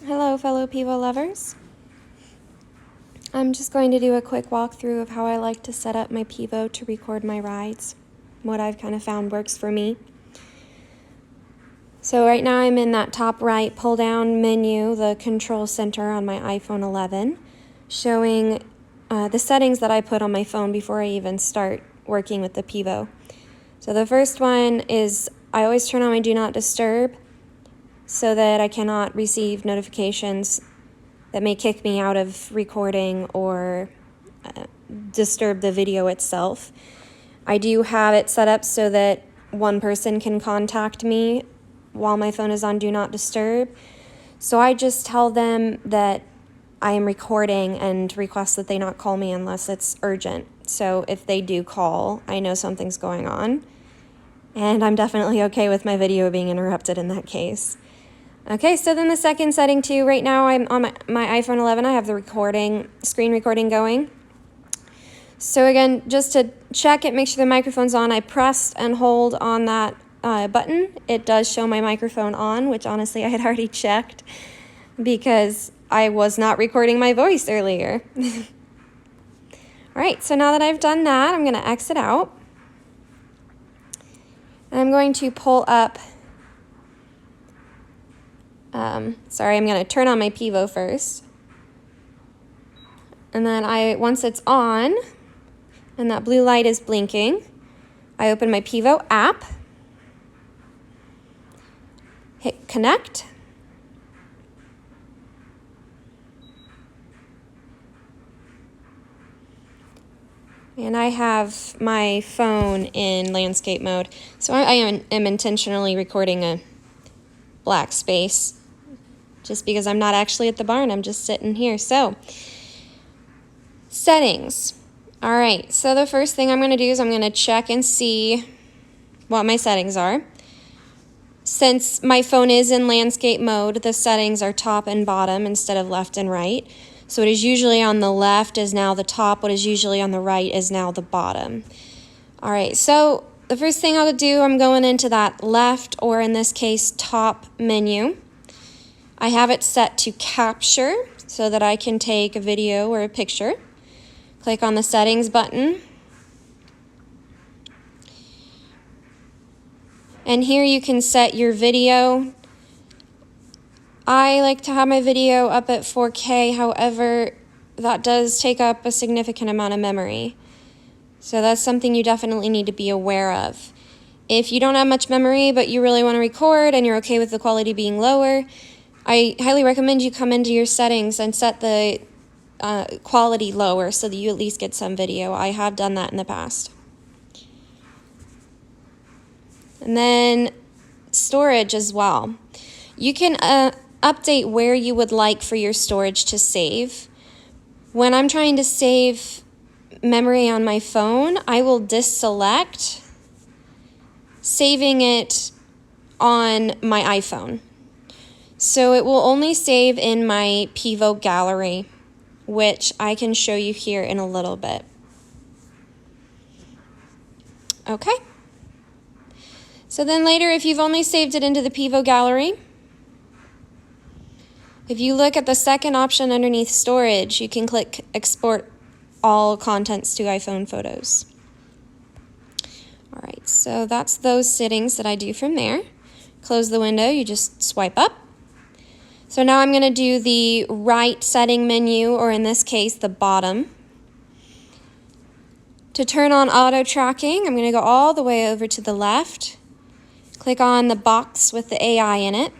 Hello, fellow Pivo lovers. I'm just going to do a quick walkthrough of how I like to set up my Pivo to record my rides, what I've kind of found works for me. So right now I'm in that top right pull-down menu, the control center on my iPhone 11, showing the settings that I put on my phone before I even start working with the Pivo. So the first one is I always turn on my Do Not Disturb so that I cannot receive notifications that may kick me out of recording or disturb the video itself. I do have it set up so that one person can contact me while my phone is on Do Not Disturb. So I just tell them that I am recording and request that they not call me unless it's urgent. So if they do call, I know something's going on. And I'm definitely okay with my video being interrupted in that case. Okay, so then the second setting too, right now I'm on my iPhone 11, I have the screen recording going. So again, just to check it, make sure the microphone's on, I pressed and hold on that button. It does show my microphone on, which honestly I had already checked because I was not recording my voice earlier. All right, so now that I've done that, I'm gonna exit out. And I'm going to pull up I'm going to turn on my Pivo first. And then once it's on and that blue light is blinking, I open my Pivo app, hit connect, and I have my phone in landscape mode. So I am intentionally recording a black space just because I'm not actually at the barn, I'm just sitting here. So, settings. All right, so the first thing I'm going to do is I'm going to check and see what my settings are. Since my phone is in landscape mode, the settings are top and bottom instead of left and right. So what is usually on the left is now the top, what is usually on the right is now the bottom. All right, so the first thing I'll do, I'm going into that left, or in this case, top menu. I have it set to capture so that I can take a video or a picture. Click on the settings button. And here you can set your video. I like to have my video up at 4K, however, that does take up a significant amount of memory. So that's something you definitely need to be aware of. If you don't have much memory, but you really want to record and you're okay with the quality being lower, I highly recommend you come into your settings and set the quality lower so that you at least get some video. I have done that in the past. And then storage as well. You can update where you would like for your storage to save. When I'm trying to save memory on my phone, I will deselect saving it on my iPhone. So it will only save in my Pivo gallery, which I can show you here in a little bit. Okay. So then later, if you've only saved it into the Pivo gallery, if you look at the second option underneath storage, you can click export all contents to iPhone photos. All right, so that's those settings that I do from there. Close the window, you just swipe up. So now I'm going to do the right setting menu, or in this case, the bottom. To turn on auto tracking, I'm going to go all the way over to the left. Click on the box with the AI in it.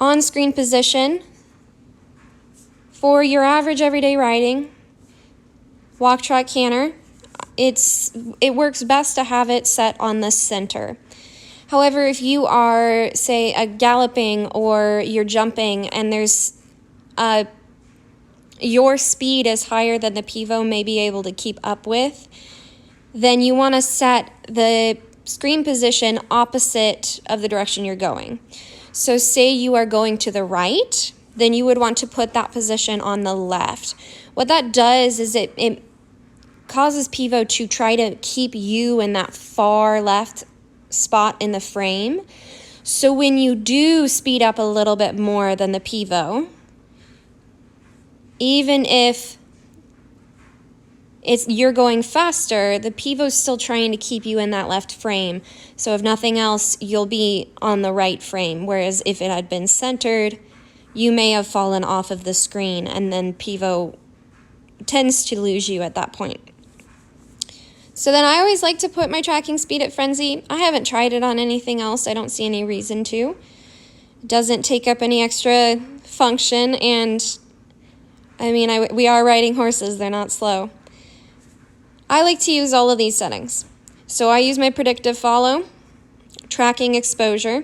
On-screen position. For your average everyday riding, walk, trot, canter, it works best to have it set on the center. However, if you are, say, galloping or you're jumping and your speed is higher than the Pivo may be able to keep up with, then you want to set the screen position opposite of the direction you're going. So say you are going to the right, then you would want to put that position on the left. What that does is it causes Pivo to try to keep you in that far left spot in the frame, So when you do speed up a little bit more than the Pivo, even if you're going faster, the Pivo's still trying to keep you in that left frame. So if nothing else, you'll be on the right frame. Whereas if it had been centered, you may have fallen off of the screen, and then Pivo tends to lose you at that point. So then I always like to put my tracking speed at frenzy. I haven't tried it on anything else. I don't see any reason to. It doesn't take up any extra function, and I mean, we are riding horses. They're not slow. I like to use all of these settings. So I use my predictive follow, tracking exposure,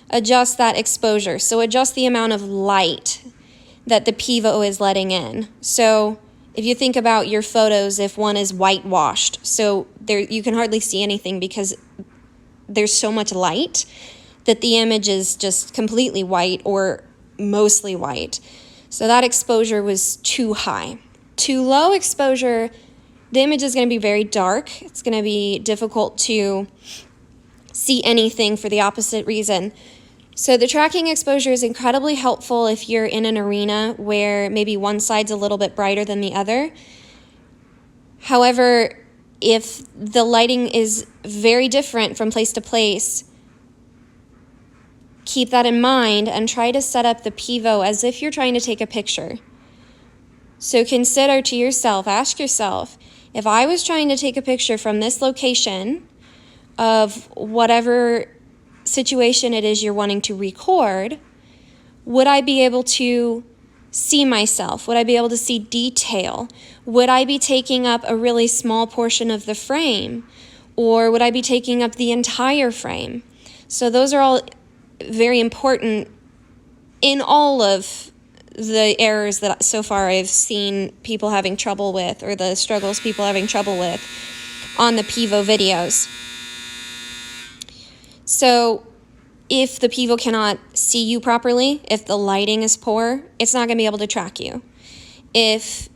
adjust that exposure. So adjust the amount of light that the Pivo is letting in. So if you think about your photos, if one is whitewashed, so there you can hardly see anything because there's so much light that the image is just completely white or mostly white. So that exposure was too high. Too low exposure, the image is going to be very dark. It's going to be difficult to see anything for the opposite reason. So the tracking exposure is incredibly helpful if you're in an arena where maybe one side's a little bit brighter than the other. However, if the lighting is very different from place to place, keep that in mind and try to set up the Pivo as if you're trying to take a picture. So consider to yourself, ask yourself, if I was trying to take a picture from this location of whatever situation it is you're wanting to record, would I be able to see myself? Would I be able to see detail? Would I be taking up a really small portion of the frame? Or would I be taking up the entire frame? So those are all very important in all of the errors that so far I've seen people having trouble with, or the struggles people having trouble with on the Pivo videos. So if the Pivo cannot see you properly, if the lighting is poor, it's not going to be able to track you. If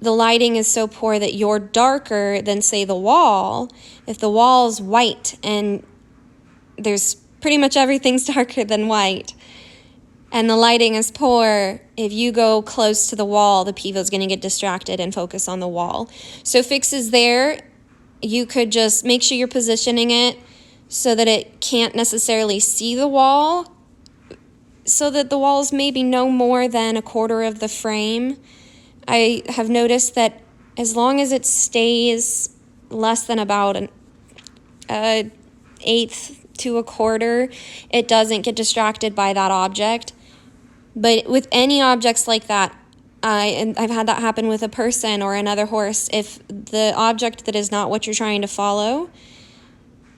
the lighting is so poor that you're darker than, say, the wall, if the wall's white and there's pretty much everything's darker than white, and the lighting is poor, if you go close to the wall, the Pivo's going to get distracted and focus on the wall. So fixes there, you could just make sure you're positioning it so that it can't necessarily see the wall, so that the wall is maybe no more than a quarter of the frame. I have noticed that as long as it stays less than about an eighth to a quarter, it doesn't get distracted by that object. But with any objects like that, and I've had that happen with a person or another horse, if the object that is not what you're trying to follow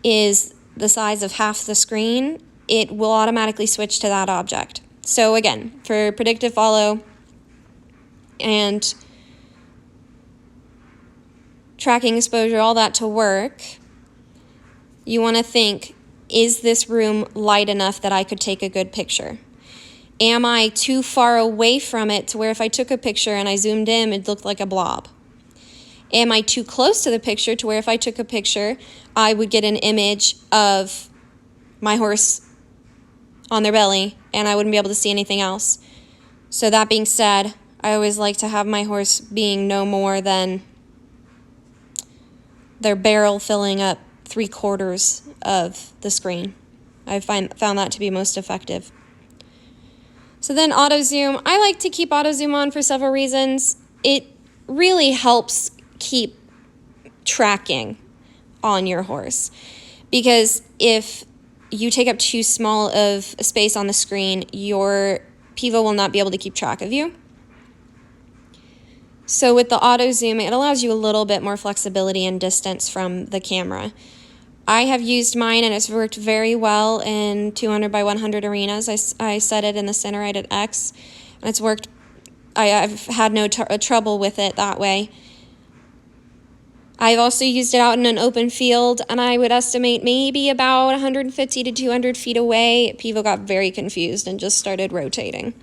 is the size of half the screen, it will automatically switch to that object. So again, for predictive follow and tracking exposure, all that to work, you want to think, is this room light enough that I could take a good picture? Am I too far away from it to where if I took a picture and I zoomed in, it looked like a blob? Am I too close to the picture to where if I took a picture, I would get an image of my horse on their belly and I wouldn't be able to see anything else? So that being said, I always like to have my horse being no more than their barrel filling up 3/4 of the screen. I found that to be most effective. So then auto zoom. I like to keep auto zoom on for several reasons. It really helps keep tracking on your horse, because if you take up too small of a space on the screen, your Pivo will not be able to keep track of you. So with the auto zoom, it allows you a little bit more flexibility and distance from the camera. I have used mine and it's worked very well in 200 by 100 arenas. I set it in the center right at X, and it's worked. I've had no trouble with it that way. I've also used it out in an open field, and I would estimate maybe about 150 to 200 feet away, Pivo got very confused and just started rotating.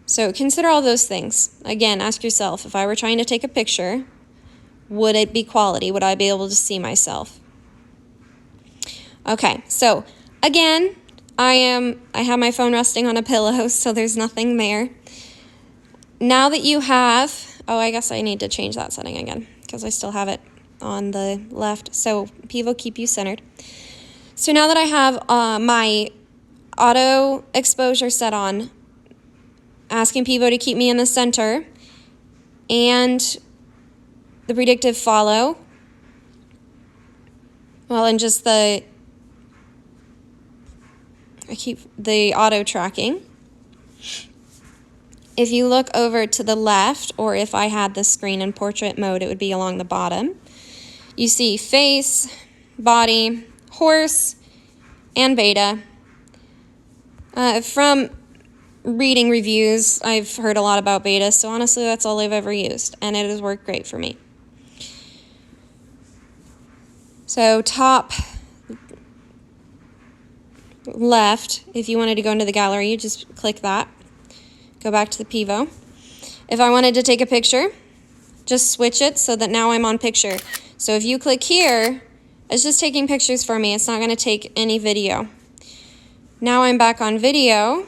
So consider all those things. Again, ask yourself, if I were trying to take a picture, would it be quality? Would I be able to see myself? Okay, so Again, I have my phone resting on a pillow, so there's nothing there. Now that you have, oh, I guess I need to change that setting again because I still have it on the left. So Pivo, keep you centered. So now that I have my auto exposure set on, asking Pivo to keep me in the center, and the predictive follow, well, and just the auto tracking. If you look over to the left, or if I had the screen in portrait mode, it would be along the bottom. You see face, body, horse, and beta. From reading reviews, I've heard a lot about beta, so honestly that's all I've ever used, and it has worked great for me. So top left, if you wanted to go into the gallery, you just click that. Go back to the Pivo. If I wanted to take a picture, just switch it so that now I'm on picture. So if you click here, it's just taking pictures for me. It's not going to take any video. Now I'm back on video.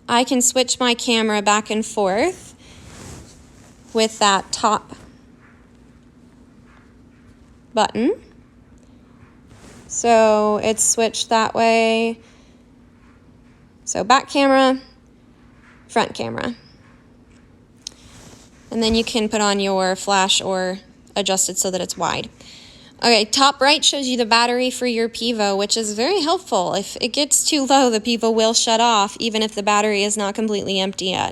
I can switch my camera back and forth with that top button. So it's switched that way. So back camera, front camera. And then you can put on your flash or adjust it so that it's wide. Okay, top right shows you the battery for your Pivo, which is very helpful. If it gets too low, the Pivo will shut off, even if the battery is not completely empty yet.